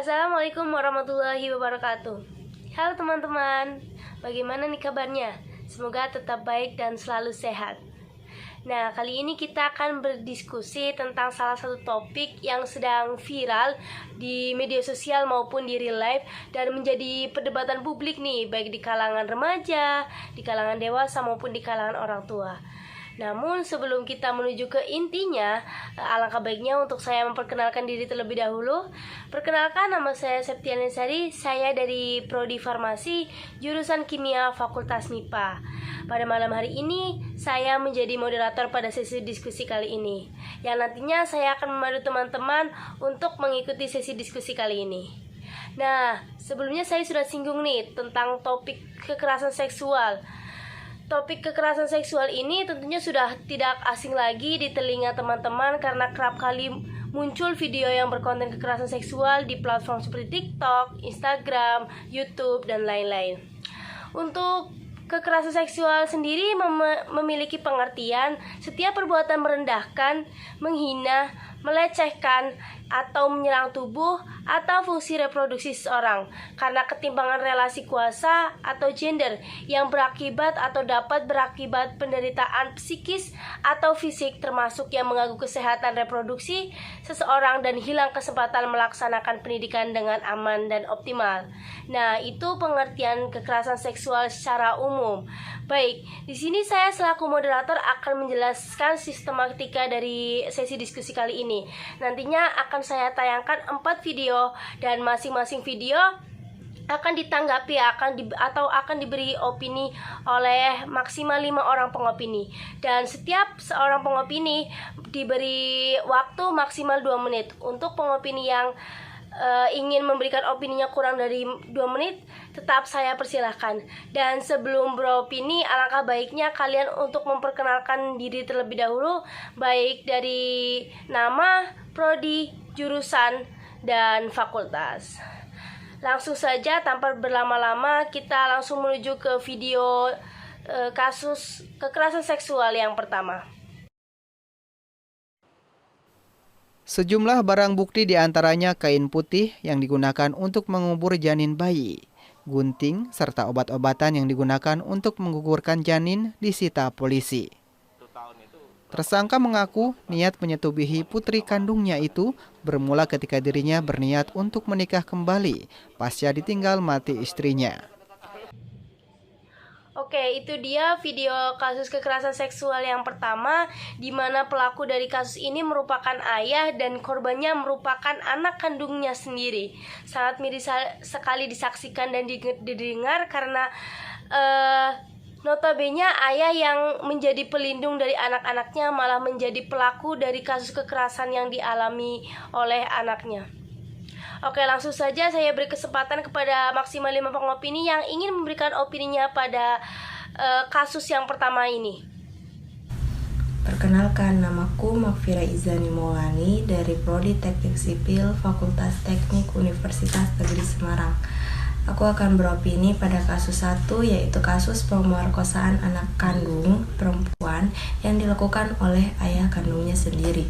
Assalamualaikum warahmatullahi wabarakatuh. Halo teman-teman, bagaimana nih kabarnya? Semoga tetap baik dan selalu sehat. Nah, kali ini kita akan berdiskusi tentang salah satu topik yang sedang viral di media sosial maupun di real life dan menjadi perdebatan publik nih, baik di kalangan remaja, di kalangan dewasa maupun di kalangan orang tua. Namun sebelum kita menuju ke intinya, alangkah baiknya untuk saya memperkenalkan diri terlebih dahulu. Perkenalkan, nama saya Septiana Sari, saya dari Prodi Farmasi, jurusan Kimia Fakultas MIPA. Pada malam hari ini, saya menjadi moderator pada sesi diskusi kali ini, yang nantinya saya akan memandu teman-teman untuk mengikuti sesi diskusi kali ini. Nah, sebelumnya saya sudah singgung nih tentang topik kekerasan seksual. Topik kekerasan seksual ini tentunya sudah tidak asing lagi di telinga teman-teman karena kerap kali muncul video yang berkonten kekerasan seksual di platform seperti TikTok, Instagram, YouTube, dan lain-lain. Untuk kekerasan seksual sendiri memiliki pengertian setiap perbuatan merendahkan, menghina, melecehkan, atau menyerang tubuh atau fungsi reproduksi seseorang karena ketimpangan relasi kuasa atau gender yang berakibat atau dapat berakibat penderitaan psikis atau fisik, termasuk yang mengganggu kesehatan reproduksi seseorang dan hilang kesempatan melaksanakan pendidikan dengan aman dan optimal. Nah, itu pengertian kekerasan seksual secara umum. Baik, di sini saya selaku moderator akan menjelaskan sistematika dari sesi diskusi kali ini. Nantinya akan saya tayangkan 4 video dan masing-masing video akan ditanggapi akan diberi opini oleh maksimal 5 orang pengopini, dan setiap seorang pengopini diberi waktu maksimal 2 menit. Untuk pengopini yang ingin memberikan opininya kurang dari 2 menit, tetap saya persilahkan. Dan sebelum beropini, alangkah baiknya kalian untuk memperkenalkan diri terlebih dahulu, baik dari nama, prodi, jurusan, dan fakultas. Langsung saja tanpa berlama-lama, kita langsung menuju ke video kasus kekerasan seksual yang pertama. Sejumlah barang bukti diantaranya kain putih yang digunakan untuk mengubur janin bayi, gunting, serta obat-obatan yang digunakan untuk menggugurkan janin disita polisi. Tersangka mengaku niat menyetubuhi putri kandungnya itu bermula ketika dirinya berniat untuk menikah kembali pasca ditinggal mati istrinya. Oke, itu dia video kasus kekerasan seksual yang pertama, di mana pelaku dari kasus ini merupakan ayah dan korbannya merupakan anak kandungnya sendiri. Sangat miris sekali disaksikan dan didengar karena notabene ayah yang menjadi pelindung dari anak-anaknya malah menjadi pelaku dari kasus kekerasan yang dialami oleh anaknya. Oke, langsung saja saya beri kesempatan kepada maksimal 5 pengopini yang ingin memberikan opininya pada kasus yang pertama ini. Perkenalkan, namaku Makfira Izani Maulani dari Prodi Teknik Sipil Fakultas Teknik Universitas Negeri Semarang. Aku akan beropini pada kasus 1, yaitu kasus pemerkosaan anak kandung perempuan yang dilakukan oleh ayah kandungnya sendiri.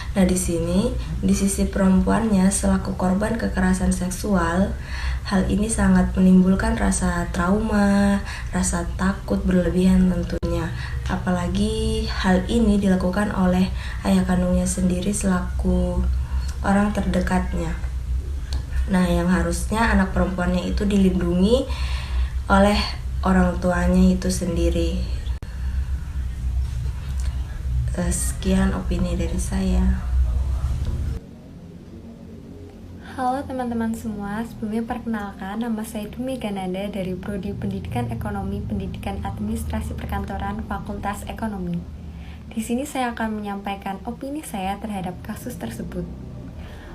Nah, di sini di sisi perempuannya selaku korban kekerasan seksual, hal ini sangat menimbulkan rasa trauma, rasa takut berlebihan tentunya. Apalagi hal ini dilakukan oleh ayah kandungnya sendiri selaku orang terdekatnya. Nah, yang harusnya anak perempuannya itu dilindungi oleh orang tuanya itu sendiri. Sekian opini dari saya. Halo teman-teman semua, sebelumnya perkenalkan, nama saya Dumi Gananda dari Prodi Pendidikan Ekonomi Pendidikan Administrasi Perkantoran Fakultas Ekonomi. Di sini saya akan menyampaikan opini saya terhadap kasus tersebut.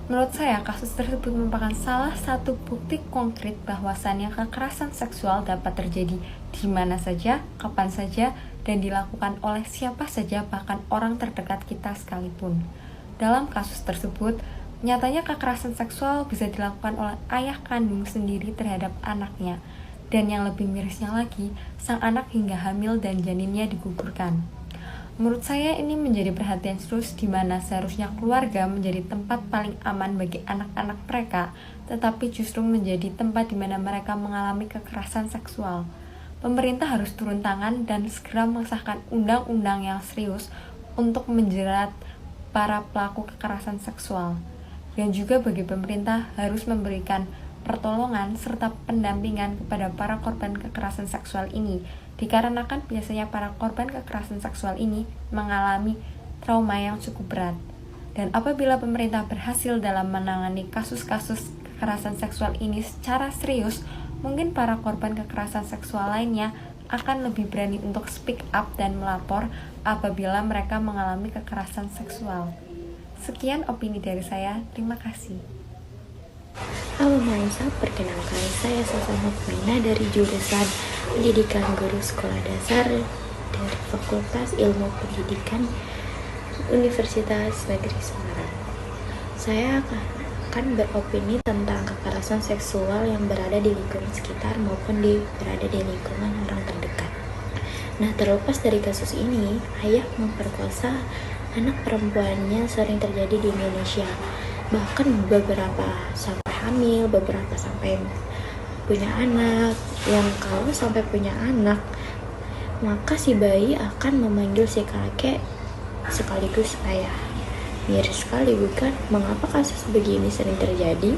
Menurut saya, kasus tersebut merupakan salah satu bukti konkret bahwasannya kekerasan seksual dapat terjadi di mana saja, kapan saja, dan dilakukan oleh siapa saja, bahkan orang terdekat kita sekalipun. Dalam kasus tersebut, nyatanya kekerasan seksual bisa dilakukan oleh ayah kandung sendiri terhadap anaknya, dan yang lebih mirisnya lagi, sang anak hingga hamil dan janinnya digugurkan. Menurut saya ini menjadi perhatian serius di mana seharusnya keluarga menjadi tempat paling aman bagi anak-anak mereka, tetapi justru menjadi tempat di mana mereka mengalami kekerasan seksual. Pemerintah harus turun tangan dan segera mengesahkan undang-undang yang serius untuk menjerat para pelaku kekerasan seksual. Dan juga bagi pemerintah harus memberikan pertolongan serta pendampingan kepada para korban kekerasan seksual ini, dikarenakan biasanya para korban kekerasan seksual ini mengalami trauma yang cukup berat. Dan apabila pemerintah berhasil dalam menangani kasus-kasus kekerasan seksual ini secara serius, mungkin para korban kekerasan seksual lainnya akan lebih berani untuk speak up dan melapor apabila mereka mengalami kekerasan seksual. Sekian opini dari saya, terima kasih. Halo Maisa, perkenalkan saya Sasa Mukmina dari jurusan Pendidikan Guru Sekolah Dasar dari Fakultas Ilmu Pendidikan Universitas Negeri Semarang. Saya akan beropini tentang kekerasan seksual yang berada di lingkungan sekitar maupun berada di lingkungan orang terdekat. Nah, terlepas dari kasus ini, ayah memperkosa anak perempuannya sering terjadi di Indonesia. Bahkan beberapa sampai hamil, beberapa sampai punya anak. Yang kalau sampai punya anak, maka si bayi akan memanggil si kakek sekaligus ayah. Miris sekali bukan? Mengapa kasus begini sering terjadi?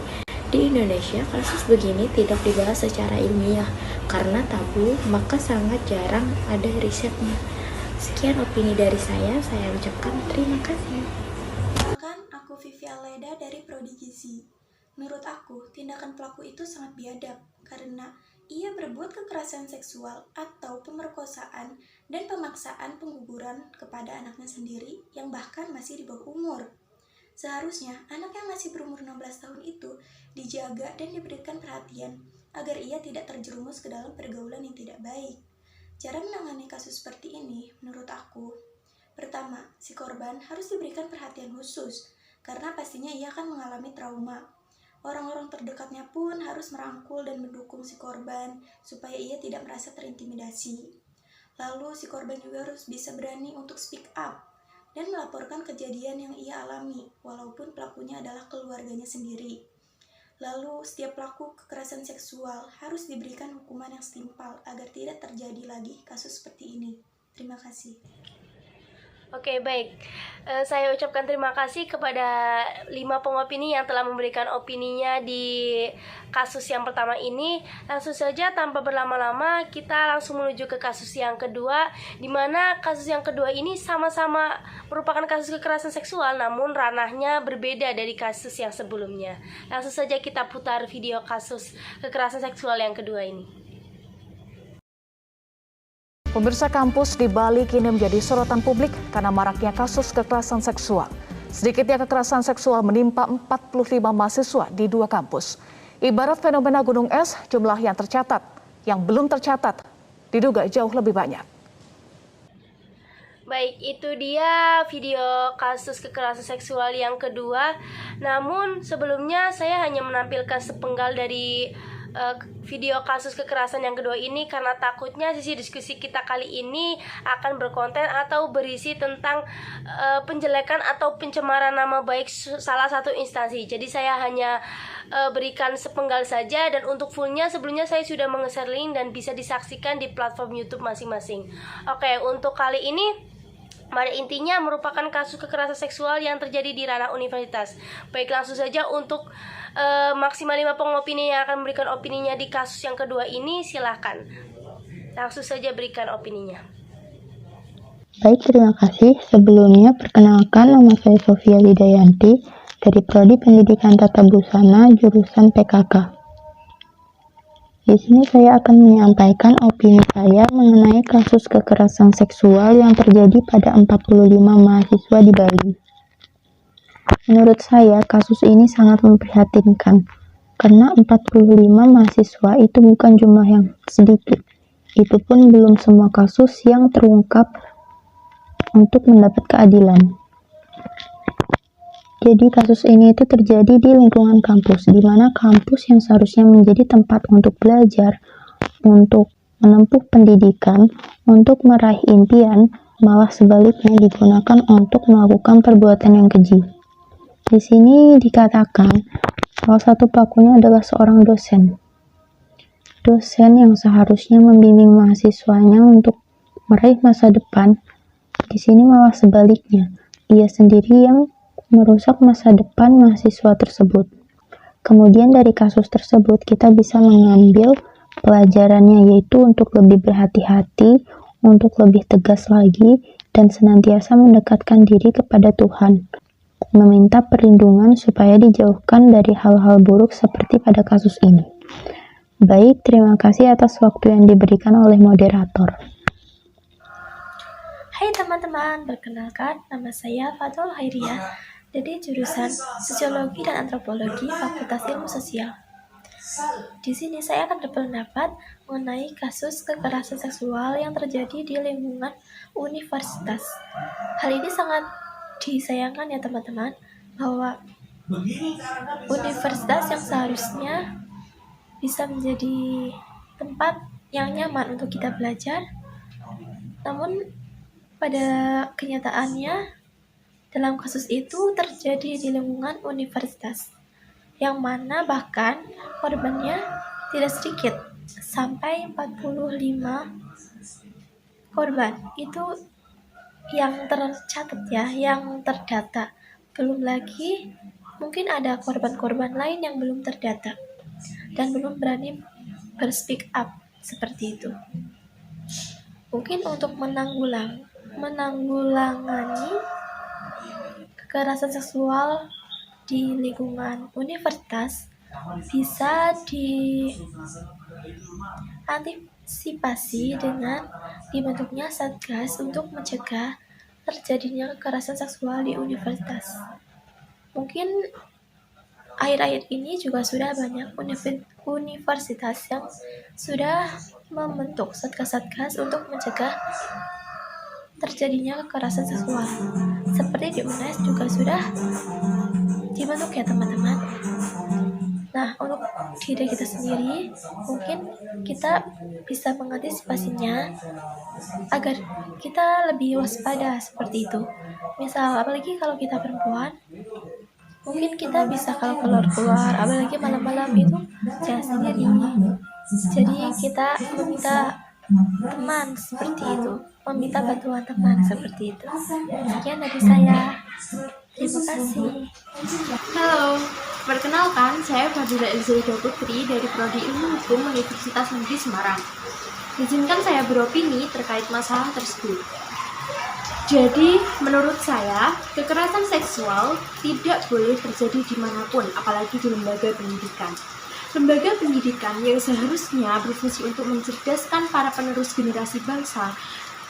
Di Indonesia, kasus begini tidak dibahas secara ilmiah karena tabu, maka sangat jarang ada risetnya. Sekian opini dari saya ucapkan terima kasih. Aku Vivi Aleda dari Prodi Gizi. Menurut aku, tindakan pelaku itu sangat biadab karena ia berbuat kekerasan seksual atau pemerkosaan dan pemaksaan pengguguran kepada anaknya sendiri yang bahkan masih di bawah umur. Seharusnya anak yang masih berumur 16 tahun itu dijaga dan diberikan perhatian agar ia tidak terjerumus ke dalam pergaulan yang tidak baik. Cara menangani kasus seperti ini menurut aku, pertama, si korban harus diberikan perhatian khusus karena pastinya ia akan mengalami trauma. Orang-orang terdekatnya pun harus merangkul dan mendukung si korban supaya ia tidak merasa terintimidasi. Lalu si korban juga harus bisa berani untuk speak up dan melaporkan kejadian yang ia alami walaupun pelakunya adalah keluarganya sendiri. Lalu setiap pelaku kekerasan seksual harus diberikan hukuman yang setimpal agar tidak terjadi lagi kasus seperti ini. Terima kasih. Oke, baik. Saya ucapkan terima kasih kepada 5 pengopini yang telah memberikan opininya di kasus yang pertama ini. Langsung saja tanpa berlama-lama kita langsung menuju ke kasus yang kedua, di mana kasus yang kedua ini sama-sama merupakan kasus kekerasan seksual, namun ranahnya berbeda dari kasus yang sebelumnya. Langsung saja kita putar video kasus kekerasan seksual yang kedua ini. Pemirsa, kampus di Bali kini menjadi sorotan publik karena maraknya kasus kekerasan seksual. Sedikitnya kekerasan seksual menimpa 45 mahasiswa di 2 kampus. Ibarat fenomena gunung es, jumlah yang tercatat, yang belum tercatat, diduga jauh lebih banyak. Baik, itu dia video kasus kekerasan seksual yang kedua. Namun sebelumnya saya hanya menampilkan sepenggal dari video kasus kekerasan yang kedua ini karena takutnya sisi diskusi kita kali ini akan berkonten atau berisi tentang penjelekan atau pencemaran nama baik salah satu instansi. Jadi saya hanya berikan sepenggal saja, dan untuk fullnya sebelumnya saya sudah menge-share link dan bisa disaksikan di platform YouTube masing-masing. Oke, untuk kali ini pada intinya merupakan kasus kekerasan seksual yang terjadi di ranah universitas. Baik, langsung saja untuk maksimal 5 pengopini yang akan memberikan opininya di kasus yang kedua ini, silahkan. Langsung saja berikan opininya. Baik, terima kasih. Sebelumnya perkenalkan, nama saya Sofia Widayanti dari Prodi Pendidikan Tata Busana jurusan PKK. Di sini saya akan menyampaikan opini saya mengenai kasus kekerasan seksual yang terjadi pada 45 mahasiswa di Bali. Menurut saya, kasus ini sangat memprihatinkan, karena 45 mahasiswa itu bukan jumlah yang sedikit. Itu pun belum semua kasus yang terungkap untuk mendapat keadilan. Jadi kasus ini itu terjadi di lingkungan kampus, di mana kampus yang seharusnya menjadi tempat untuk belajar, untuk menempuh pendidikan, untuk meraih impian, malah sebaliknya digunakan untuk melakukan perbuatan yang keji. Di sini dikatakan salah satu pelakunya adalah seorang dosen. Dosen yang seharusnya membimbing mahasiswanya untuk meraih masa depan, di sini malah sebaliknya. Ia sendiri yang merusak masa depan mahasiswa tersebut. Kemudian dari kasus tersebut kita bisa mengambil pelajarannya, yaitu untuk lebih berhati-hati, untuk lebih tegas lagi, dan senantiasa mendekatkan diri kepada Tuhan, meminta perlindungan supaya dijauhkan dari hal-hal buruk seperti pada kasus ini. Baik, terima kasih atas waktu yang diberikan oleh moderator. Hai teman-teman, perkenalkan nama saya Fatul Hairiyah dari jurusan Sosiologi dan Antropologi Fakultas Ilmu Sosial. Di sini saya akan berpendapat mengenai kasus kekerasan seksual yang terjadi di lingkungan universitas. Hal ini sangat disayangkan ya teman-teman, bahwa universitas yang seharusnya bisa menjadi tempat yang nyaman untuk kita belajar, namun pada kenyataannya dalam kasus itu terjadi di lingkungan universitas, yang mana bahkan korbannya tidak sedikit, sampai 45 korban. Itu yang tercatat ya, yang terdata. Belum lagi mungkin ada korban-korban lain yang belum terdata dan belum berani berspeak up seperti itu. Mungkin untuk menanggulangani kekerasan seksual di lingkungan universitas bisa diantisipasi dengan dibentuknya satgas untuk mencegah terjadinya kekerasan seksual di universitas. Mungkin akhir-akhir ini juga sudah banyak universitas yang sudah membentuk satgas-satgas untuk mencegah terjadinya kekerasan seksual. Seperti di UNES juga sudah dibentuk ya teman-teman. Nah, untuk diri kita sendiri, mungkin kita bisa mengantisipasinya agar kita lebih waspada seperti itu. Misal, apalagi kalau kita perempuan, mungkin kita bisa kalau keluar, apalagi malam-malam itu jangan sendiri. Jadi kita meminta teman seperti itu, meminta bantuan teman seperti itu. Sekian dari saya. Terima kasih. Halo, perkenalkan saya Fadila Elzaida Putri dari Prodi Ilmu Hukum Universitas Negeri Semarang. Izinkan saya beropini terkait masalah tersebut. Jadi, menurut saya, kekerasan seksual tidak boleh terjadi dimanapun, apalagi di lembaga pendidikan. Lembaga pendidikan yang seharusnya berfungsi untuk mencerdaskan para penerus generasi bangsa,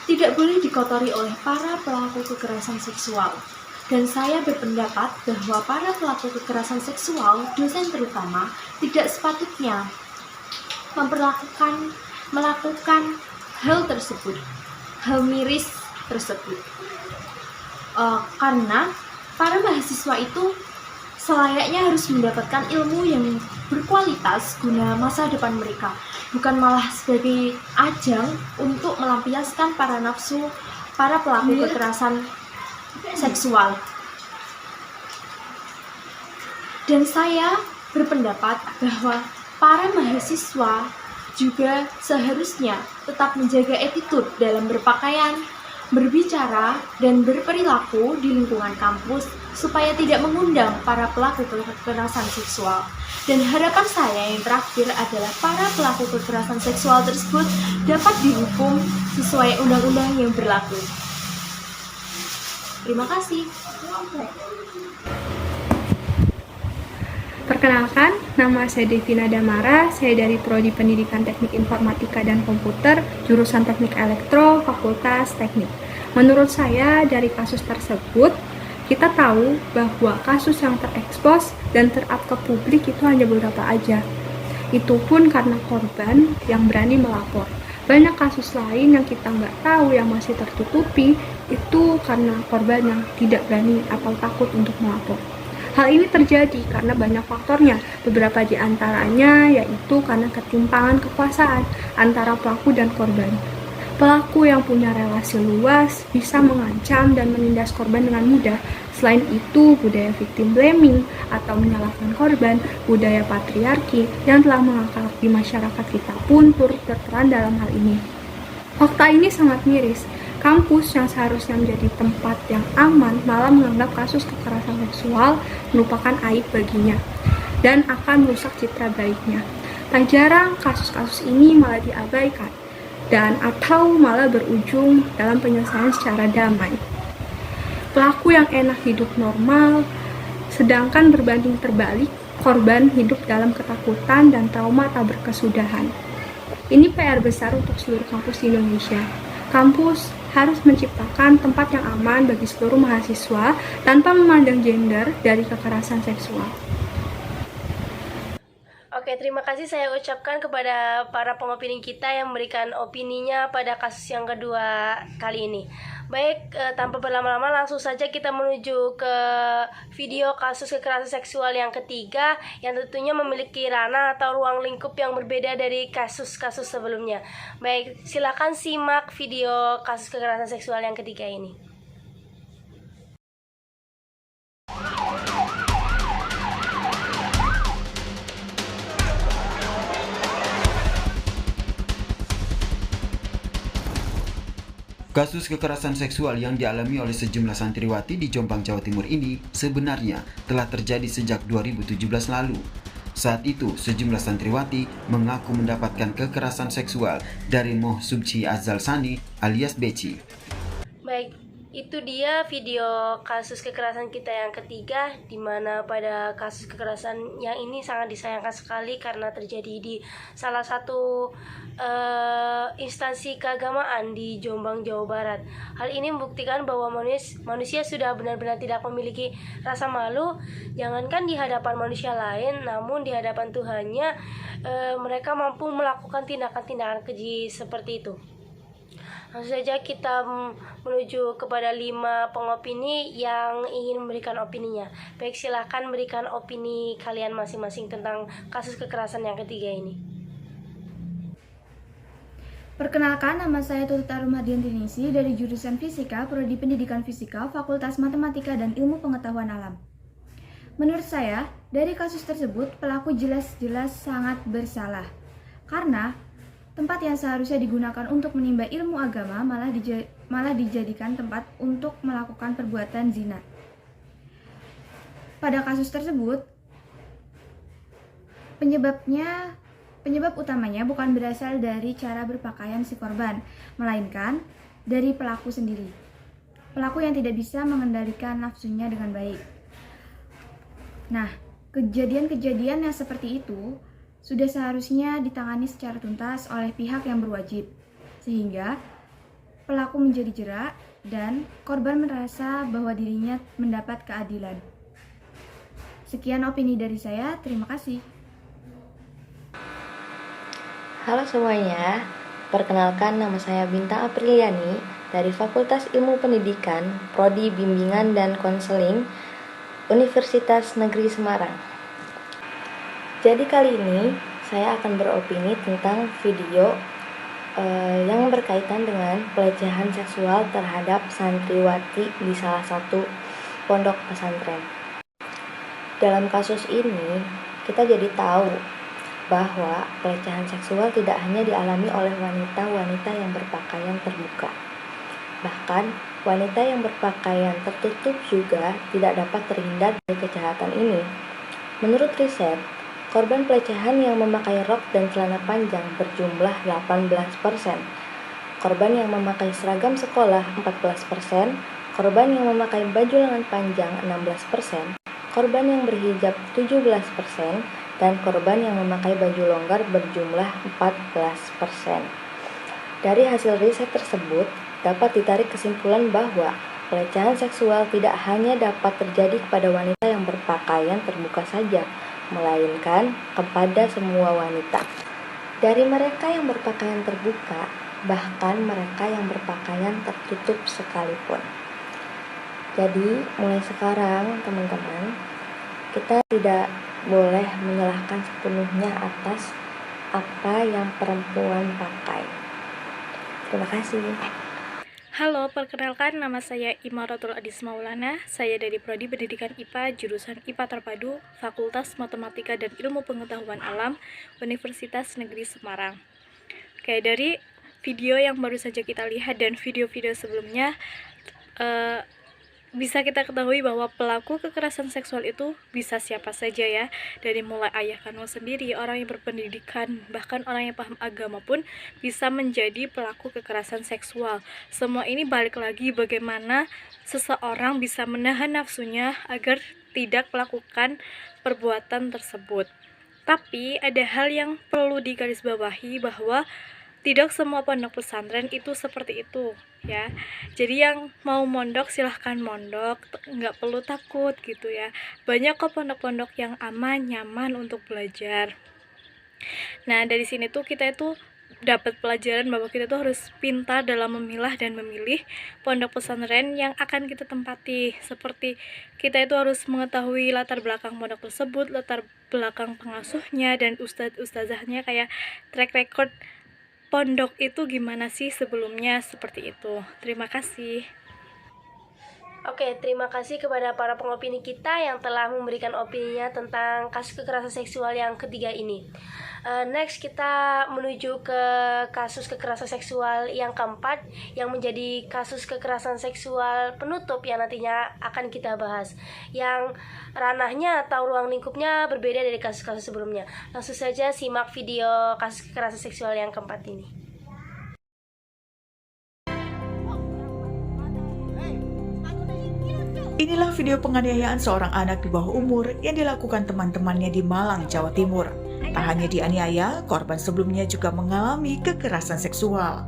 tidak boleh dikotori oleh para pelaku kekerasan seksual. Dan saya berpendapat bahwa para pelaku kekerasan seksual, dosen terutama, tidak sepatutnya melakukan hal tersebut, hal miris tersebut, karena para mahasiswa itu selayaknya harus mendapatkan ilmu yang berkualitas guna masa depan mereka, bukan malah sebagai ajang untuk melampiaskan para nafsu para pelaku kekerasan seksual. Dan saya berpendapat bahwa para mahasiswa juga seharusnya tetap menjaga attitude dalam berpakaian, berbicara, dan berperilaku di lingkungan kampus supaya tidak mengundang para pelaku kekerasan seksual. Dan harapan saya yang terakhir adalah para pelaku kekerasan seksual tersebut dapat dihukum sesuai undang-undang yang berlaku. Terima kasih. Perkenalkan, nama saya Devina Damara, saya dari Prodi Pendidikan Teknik Informatika dan Komputer, jurusan Teknik Elektro, Fakultas Teknik. Menurut saya, dari kasus tersebut, kita tahu bahwa kasus yang terekspos dan terap ke publik itu hanya beberapa aja. Itu pun karena korban yang berani melapor. Banyak kasus lain yang kita nggak tahu, yang masih tertutupi, itu karena korban yang tidak berani atau takut untuk melapor. Hal ini terjadi karena banyak faktornya, beberapa di antaranya yaitu karena ketimpangan kekuasaan antara pelaku dan korban. Pelaku yang punya relasi luas bisa mengancam dan menindas korban dengan mudah. Selain itu, budaya victim blaming atau menyalahkan korban, budaya patriarki yang telah mengakar di masyarakat kita pun turut berperan dalam hal ini. Fakta ini sangat miris. Kampus yang seharusnya menjadi tempat yang aman malah menganggap kasus kekerasan seksual merupakan aib baginya dan akan merusak citra baiknya. Tak jarang kasus-kasus ini malah diabaikan dan atau malah berujung dalam penyelesaian secara damai. Pelaku yang enak hidup normal, sedangkan berbanding terbalik, korban hidup dalam ketakutan dan trauma tak berkesudahan. Ini PR besar untuk seluruh kampus di Indonesia. Kampus harus menciptakan tempat yang aman bagi seluruh mahasiswa tanpa memandang gender dari kekerasan seksual. Oke, terima kasih saya ucapkan kepada para pengopini kita yang memberikan opininya pada kasus yang kedua kali ini. Baik, tanpa berlama-lama langsung saja kita menuju ke video kasus kekerasan seksual yang ketiga yang tentunya memiliki ranah atau ruang lingkup yang berbeda dari kasus-kasus sebelumnya. Baik, silakan simak video kasus kekerasan seksual yang ketiga ini. Kasus kekerasan seksual yang dialami oleh sejumlah santriwati di Jombang, Jawa Timur ini sebenarnya telah terjadi sejak 2017 lalu. Saat itu, sejumlah santriwati mengaku mendapatkan kekerasan seksual dari Moh Subci Azal Sani alias Beci. Baik, itu dia video kasus kekerasan kita yang ketiga, di mana pada kasus kekerasan yang ini sangat disayangkan sekali karena terjadi di salah satu instansi keagamaan di Jombang, Jawa Barat. Hal ini membuktikan bahwa manusia sudah benar-benar tidak memiliki rasa malu, jangankan di hadapan manusia lain, namun di hadapan Tuhannya mereka mampu melakukan tindakan-tindakan keji seperti itu. Langsung saja kita menuju kepada 5 pengopini yang ingin memberikan opininya. Baik, silakan berikan opini kalian masing-masing tentang kasus kekerasan yang ketiga ini. Perkenalkan, nama saya Tutut Arumadiantinisi dari jurusan Fisika, Prodi Pendidikan Fisika, Fakultas Matematika dan Ilmu Pengetahuan Alam. Menurut saya, dari kasus tersebut, pelaku jelas-jelas sangat bersalah. Karena tempat yang seharusnya digunakan untuk menimba ilmu agama malah dijadikan tempat untuk melakukan perbuatan zina. Pada kasus tersebut, penyebab utamanya bukan berasal dari cara berpakaian si korban, melainkan dari pelaku sendiri. Pelaku yang tidak bisa mengendalikan nafsunya dengan baik. Nah, kejadian-kejadian yang seperti itu sudah seharusnya ditangani secara tuntas oleh pihak yang berwajib, sehingga pelaku menjadi jerak dan korban merasa bahwa dirinya mendapat keadilan. Sekian opini dari saya, terima kasih. Halo semuanya, perkenalkan nama saya Bintang Apriliani dari Fakultas Ilmu Pendidikan, Prodi Bimbingan dan Konseling, Universitas Negeri Semarang. Jadi kali ini saya akan beropini tentang video yang berkaitan dengan pelecehan seksual terhadap santriwati di salah satu pondok pesantren. Dalam kasus ini, kita jadi tahu bahwa pelecehan seksual tidak hanya dialami oleh wanita-wanita yang berpakaian terbuka. Bahkan, wanita yang berpakaian tertutup juga tidak dapat terhindar dari kejahatan ini. Menurut riset, korban pelecehan yang memakai rok dan celana panjang berjumlah 18%, korban yang memakai seragam sekolah 14%, korban yang memakai baju lengan panjang 16%, korban yang berhijab 17%, dan korban yang memakai baju longgar berjumlah 14%. Dari hasil riset tersebut, dapat ditarik kesimpulan bahwa pelecehan seksual tidak hanya dapat terjadi kepada wanita yang berpakaian terbuka saja, melainkan kepada semua wanita. Dari mereka yang berpakaian terbuka, bahkan mereka yang berpakaian tertutup sekalipun. Jadi, mulai sekarang, teman-teman, kita tidak boleh menyalahkan sepenuhnya atas apa yang perempuan pakai. Terima kasih. Halo, perkenalkan nama saya Imaratul Adis Maulana. Saya dari Prodi Pendidikan IPA, jurusan IPA Terpadu, Fakultas Matematika dan Ilmu Pengetahuan Alam, Universitas Negeri Semarang. Oke, dari video yang baru saja kita lihat dan video-video sebelumnya, bisa kita ketahui bahwa pelaku kekerasan seksual itu bisa siapa saja ya, dari mulai ayah kandung sendiri, orang yang berpendidikan, bahkan orang yang paham agama pun bisa menjadi pelaku kekerasan seksual. Semua ini balik lagi bagaimana seseorang bisa menahan nafsunya agar tidak melakukan perbuatan tersebut. Tapi ada hal yang perlu digarisbawahi bahwa tidak semua pondok pesantren itu seperti itu ya. Jadi yang mau mondok silahkan mondok, nggak perlu takut gitu ya. Banyak kok pondok-pondok yang aman, nyaman untuk belajar. Nah dari sini tuh kita itu dapat pelajaran bahwa kita tuh harus pintar dalam memilah dan memilih pondok pesantren yang akan kita tempati. Seperti kita itu harus mengetahui latar belakang pondok tersebut, latar belakang pengasuhnya dan ustadz-ustazahnya, kayak track record pondok itu gimana sih sebelumnya, seperti itu. Terima kasih. Oke, terima kasih kepada para pengopini kita yang telah memberikan opininya tentang kasus kekerasan seksual yang ketiga ini. Next kita menuju ke kasus kekerasan seksual yang keempat, yang menjadi kasus kekerasan seksual penutup yang nantinya akan kita bahas, yang ranahnya atau ruang lingkupnya berbeda dari kasus-kasus sebelumnya. Langsung saja simak video kasus kekerasan seksual yang keempat ini. Inilah video penganiayaan seorang anak di bawah umur yang dilakukan teman-temannya di Malang, Jawa Timur. Tak hanya dianiaya, korban sebelumnya juga mengalami kekerasan seksual.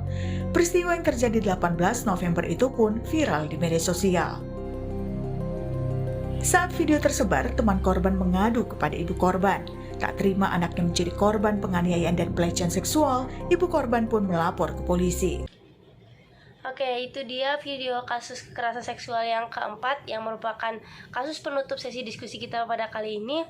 Peristiwa yang terjadi 18 November itu pun viral di media sosial. Saat video tersebar, teman korban mengadu kepada ibu korban. Tak terima anaknya menjadi korban penganiayaan dan pelecehan seksual, ibu korban pun melapor ke polisi. Oke, itu dia video kasus kekerasan seksual yang keempat yang merupakan kasus penutup sesi diskusi kita pada kali ini,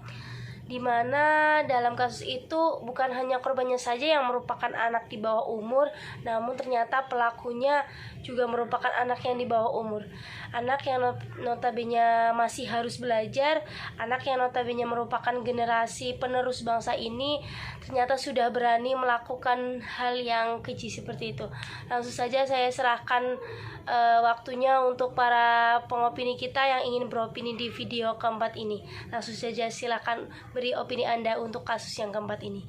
di mana dalam kasus itu bukan hanya korbannya saja yang merupakan anak di bawah umur, namun ternyata pelakunya juga merupakan anak yang di bawah umur. Anak yang notabene masih harus belajar, anak yang notabene merupakan generasi penerus bangsa ini, ternyata sudah berani melakukan hal yang keji seperti itu. Langsung saja saya serahkan waktunya untuk para pengopini kita yang ingin beropini di video keempat ini. Langsung saja silakan beri opini Anda untuk kasus yang keempat ini.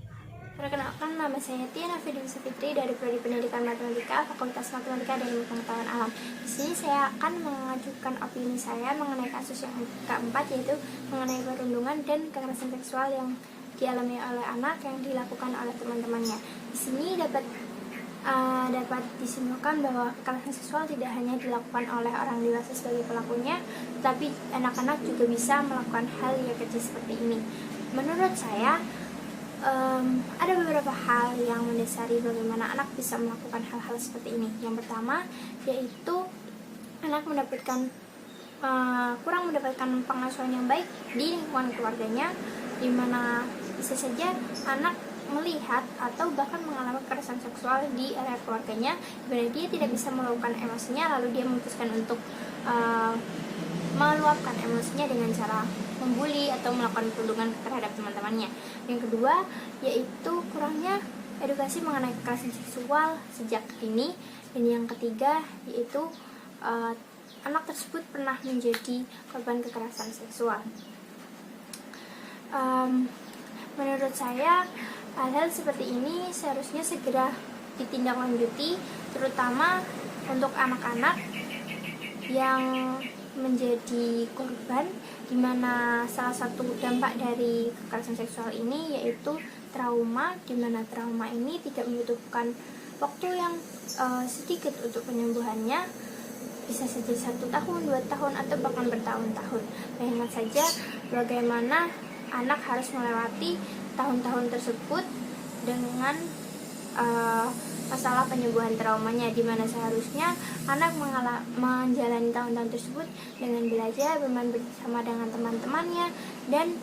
Perkenalkan, nama saya Tiana Firdausi Fitri dari Prodi Pendidikan Matematika, Fakultas Matematika dan Ilmu Pengetahuan Alam. Di sini saya akan mengajukan opini saya mengenai kasus yang keempat, yaitu mengenai perundungan dan kekerasan seksual yang dialami oleh anak yang dilakukan oleh teman-temannya. Di sini dapat disimpulkan bahwa kekerasan seksual tidak hanya dilakukan oleh orang dewasa sebagai pelakunya, tetapi anak-anak juga bisa melakukan hal yang kecil seperti ini. Menurut saya, ada beberapa hal yang mendasari bagaimana anak bisa melakukan hal-hal seperti ini. Yang pertama, yaitu anak kurang mendapatkan pengasuhan yang baik di lingkungan keluarganya, di mana bisa saja anak melihat atau bahkan mengalami kekerasan seksual di area keluarganya, dimana dia tidak bisa meluapkan emosinya, lalu dia memutuskan untuk meluapkan emosinya dengan cara membuli atau melakukan perundungan terhadap teman-temannya. Yang kedua, yaitu kurangnya edukasi mengenai kekerasan seksual sejak dini. Dan yang ketiga, yaitu anak tersebut pernah menjadi korban kekerasan seksual. Menurut saya, hal-hal seperti ini seharusnya segera ditindaklanjuti, terutama untuk anak-anak yang menjadi korban, di mana salah satu dampak dari kekerasan seksual ini yaitu trauma, di mana trauma ini tidak membutuhkan waktu yang sedikit untuk penyembuhannya, bisa saja 1 tahun, 2 tahun, atau bahkan bertahun-tahun. Bayangkan saja bagaimana anak harus melewati tahun-tahun tersebut dengan masalah penyembuhan traumanya, di mana seharusnya anak menjalani tahun-tahun tersebut dengan belajar, bermain bersama dengan teman-temannya, dan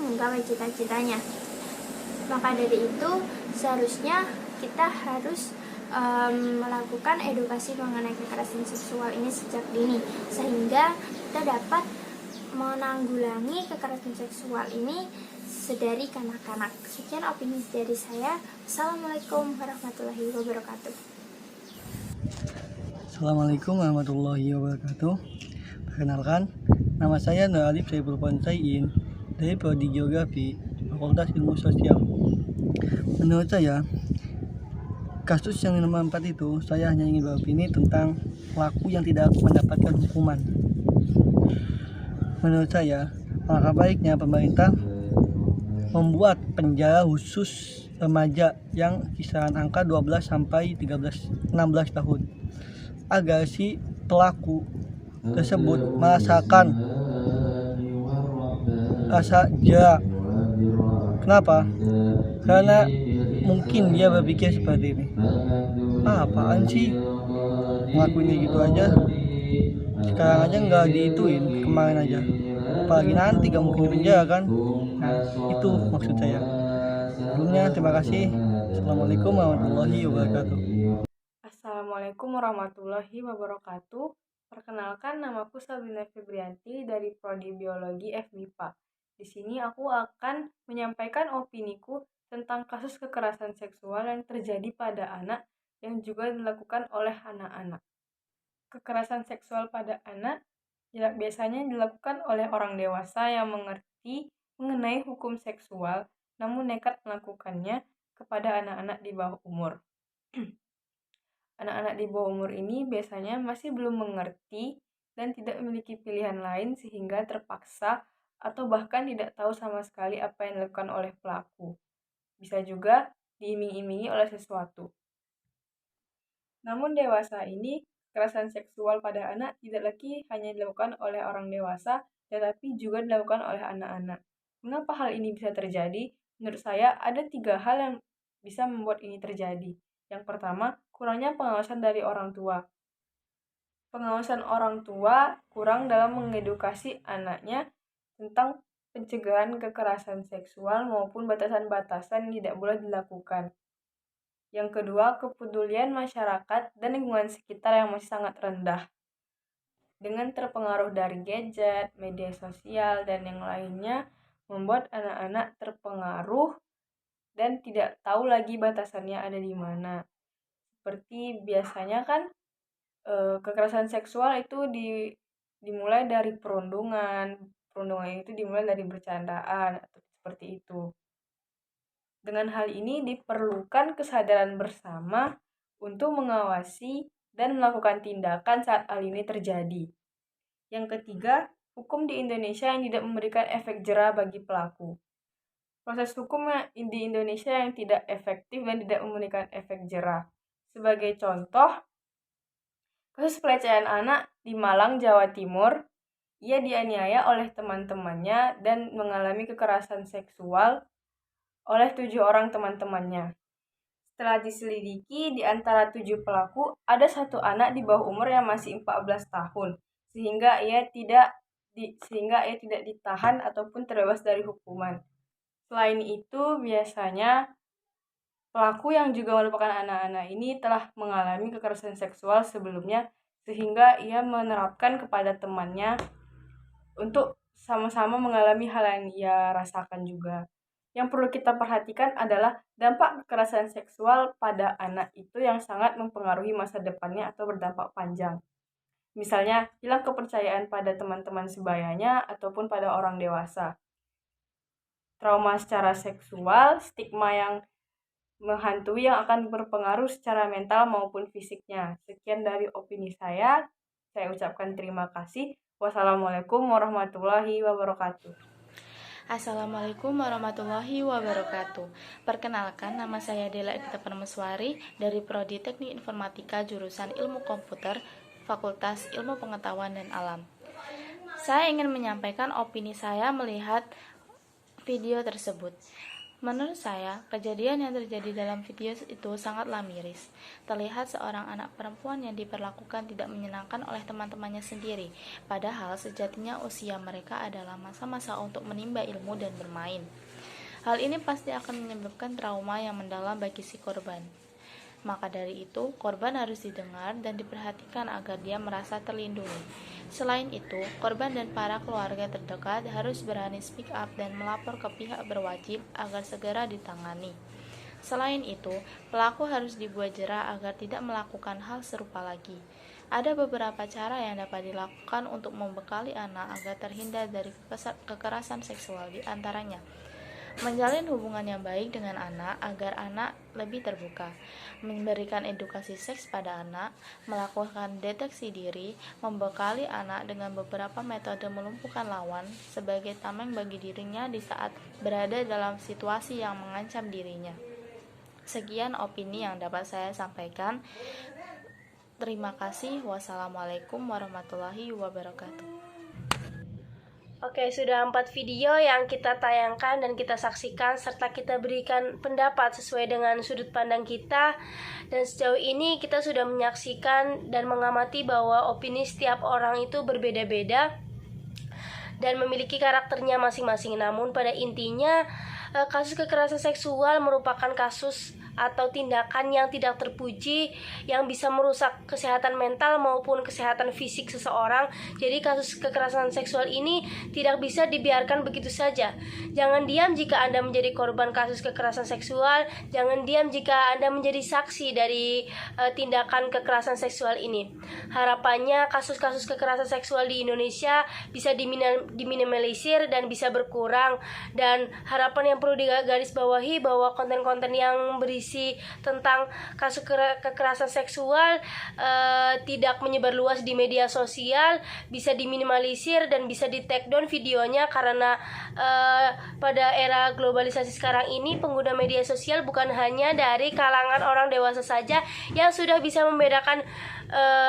menggapai cita-citanya. Maka dari itu, seharusnya kita harus melakukan edukasi mengenai kekerasan seksual ini sejak dini, sehingga kita dapat menanggulangi kekerasan seksual ini sedari kanak-kanak. Sekian opini dari saya. Assalamualaikum warahmatullahi wabarakatuh. Assalamualaikum warahmatullahi wabarakatuh. Perkenalkan, nama saya Nur Alif Saiful Ponsain dari Prodi Geografi, Fakultas Ilmu Sosial. Menurut saya, kasus yang nomor 4 itu, saya hanya ingin beropini tentang pelaku yang tidak mendapatkan hukuman. Menurut saya, alangkah baiknya pemerintah membuat penjara khusus remaja yang kisaran angka 12 sampai 16 tahun, agar si pelaku tersebut merasakan rasa jerak. Kenapa? Karena mungkin dia berpikir seperti ini, apaan sih ngelakuin gitu aja, sekarang aja nggak diituin, kemarin aja, apalagi nanti gak mungkin dipenjara kan. Nah, itu maksud saya. Sebelumnya terima kasih. Assalamualaikum warahmatullahi wabarakatuh. Assalamualaikum warahmatullahi wabarakatuh. Perkenalkan, namaku Sabrina Febrianti dari Prodi Biologi FMIPA. Di sini aku akan menyampaikan opiniku tentang kasus kekerasan seksual yang terjadi pada anak yang juga dilakukan oleh anak-anak. Kekerasan seksual pada anak biasanya dilakukan oleh orang dewasa yang mengerti mengenai hukum seksual, namun nekat melakukannya kepada anak-anak di bawah umur. Anak-anak di bawah umur ini biasanya masih belum mengerti dan tidak memiliki pilihan lain sehingga terpaksa atau bahkan tidak tahu sama sekali apa yang dilakukan oleh pelaku. Bisa juga diiming-imingi oleh sesuatu. Namun dewasa ini, kekerasan seksual pada anak tidak lagi hanya dilakukan oleh orang dewasa, tetapi juga dilakukan oleh anak-anak. Mengapa hal ini bisa terjadi? Menurut saya ada 3 hal yang bisa membuat ini terjadi. Yang pertama, kurangnya pengawasan dari orang tua. Pengawasan orang tua kurang dalam mengedukasi anaknya tentang pencegahan kekerasan seksual maupun batasan-batasan yang tidak boleh dilakukan. Yang kedua, kepedulian masyarakat dan lingkungan sekitar yang masih sangat rendah. Dengan terpengaruh dari gadget, media sosial, dan yang lainnya, membuat anak-anak terpengaruh dan tidak tahu lagi batasannya ada di mana. Seperti biasanya kan kekerasan seksual itu dimulai dari perundungan itu dimulai dari bercandaan atau seperti itu. Dengan hal ini diperlukan kesadaran bersama untuk mengawasi dan melakukan tindakan saat hal ini terjadi. Yang ketiga, hukum di Indonesia yang tidak memberikan efek jera bagi pelaku. Proses hukum di Indonesia yang tidak efektif dan tidak memberikan efek jera. Sebagai contoh, kasus pelecehan anak di Malang, Jawa Timur, ia dianiaya oleh teman-temannya dan mengalami kekerasan seksual oleh 7 orang teman-temannya. Setelah diselidiki, di antara 7 pelaku, ada 1 anak di bawah umur yang masih 14 tahun, sehingga ia tidak ditahan ataupun terbebas dari hukuman. Selain itu, biasanya pelaku yang juga merupakan anak-anak ini telah mengalami kekerasan seksual sebelumnya, sehingga ia menerapkan kepada temannya untuk sama-sama mengalami hal yang ia rasakan juga. Yang perlu kita perhatikan adalah dampak kekerasan seksual pada anak itu yang sangat mempengaruhi masa depannya atau berdampak panjang. Misalnya, hilang kepercayaan pada teman-teman sebayanya ataupun pada orang dewasa. Trauma secara seksual, stigma yang menghantui yang akan berpengaruh secara mental maupun fisiknya. Sekian dari opini saya ucapkan terima kasih. Wassalamualaikum warahmatullahi wabarakatuh. Assalamualaikum warahmatullahi wabarakatuh. Perkenalkan, nama saya Dela Edita Permeswari dari Prodi Teknik Informatika jurusan Ilmu Komputer, Fakultas Ilmu Pengetahuan dan Alam. Saya ingin menyampaikan opini saya melihat video tersebut. Menurut saya, kejadian yang terjadi dalam video itu sangatlah miris. Terlihat seorang anak perempuan yang diperlakukan tidak menyenangkan oleh teman-temannya sendiri, padahal sejatinya usia mereka adalah masa-masa untuk menimba ilmu dan bermain. Hal ini pasti akan menyebabkan trauma yang mendalam bagi si korban. Maka dari itu, korban harus didengar dan diperhatikan agar dia merasa terlindungi. Selain itu, korban dan para keluarga terdekat harus berani speak up dan melapor ke pihak berwajib agar segera ditangani. Selain itu, pelaku harus dibuat jera agar tidak melakukan hal serupa lagi. Ada beberapa cara yang dapat dilakukan untuk membekali anak agar terhindar dari kekerasan seksual, di antaranya menjalin hubungan yang baik dengan anak agar anak lebih terbuka, memberikan edukasi seks pada anak, melakukan deteksi diri, membekali anak dengan beberapa metode melumpuhkan lawan sebagai tameng bagi dirinya di saat berada dalam situasi yang mengancam dirinya. Sekian opini yang dapat saya sampaikan. Terima kasih. Wassalamualaikum warahmatullahi wabarakatuh. Oke, sudah 4 video yang kita tayangkan dan kita saksikan serta kita berikan pendapat sesuai dengan sudut pandang kita. Dan sejauh ini kita sudah menyaksikan dan mengamati bahwa opini setiap orang itu berbeda-beda dan memiliki karakternya masing-masing. Namun pada intinya kasus kekerasan seksual merupakan kasus atau tindakan yang tidak terpuji yang bisa merusak kesehatan mental maupun kesehatan fisik seseorang. Jadi kasus kekerasan seksual ini tidak bisa dibiarkan begitu saja. Jangan diam jika Anda menjadi korban kasus kekerasan seksual. Jangan diam jika Anda menjadi saksi dari tindakan kekerasan seksual ini. Harapannya kasus-kasus kekerasan seksual di Indonesia bisa diminimalisir dan bisa berkurang. Dan harapan yang perlu digarisbawahi bahwa konten-konten yang berisi tentang kasus kekerasan seksual tidak menyebar luas di media sosial, bisa diminimalisir dan bisa di take down videonya, karena pada era globalisasi sekarang ini pengguna media sosial bukan hanya dari kalangan orang dewasa saja yang sudah bisa membedakan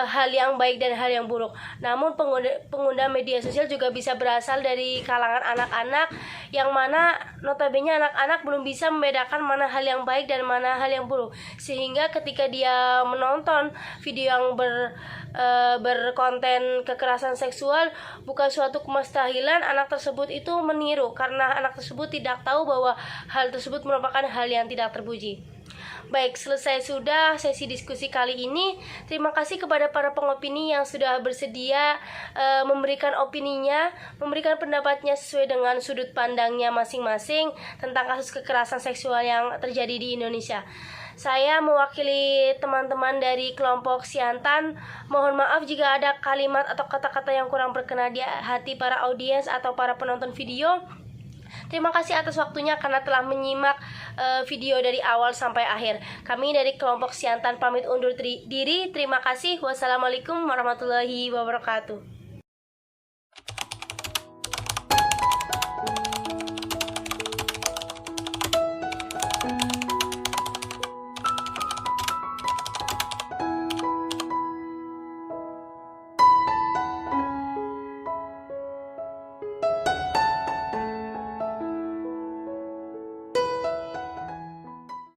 hal yang baik dan hal yang buruk. Namun pengguna media sosial juga bisa berasal dari kalangan anak-anak, yang mana notabene anak-anak belum bisa membedakan mana hal yang baik dan mana hal yang buruk. Sehingga ketika dia menonton video yang berkonten kekerasan seksual, bukan suatu kemustahil anak tersebut itu meniru, karena anak tersebut tidak tahu bahwa hal tersebut merupakan hal yang tidak terpuji. Baik, selesai sudah sesi diskusi kali ini. Terima kasih kepada para pengopini yang sudah bersedia memberikan opininya, memberikan pendapatnya sesuai dengan sudut pandangnya masing-masing tentang kasus kekerasan seksual yang terjadi di Indonesia. Saya mewakili teman-teman dari kelompok Siantan. Mohon maaf jika ada kalimat atau kata-kata yang kurang berkenan di hati para audiens atau para penonton video. Terima kasih atas waktunya karena telah menyimak video dari awal sampai akhir. Kami dari kelompok Siantan pamit undur diri. Terima kasih. Wassalamualaikum warahmatullahi wabarakatuh.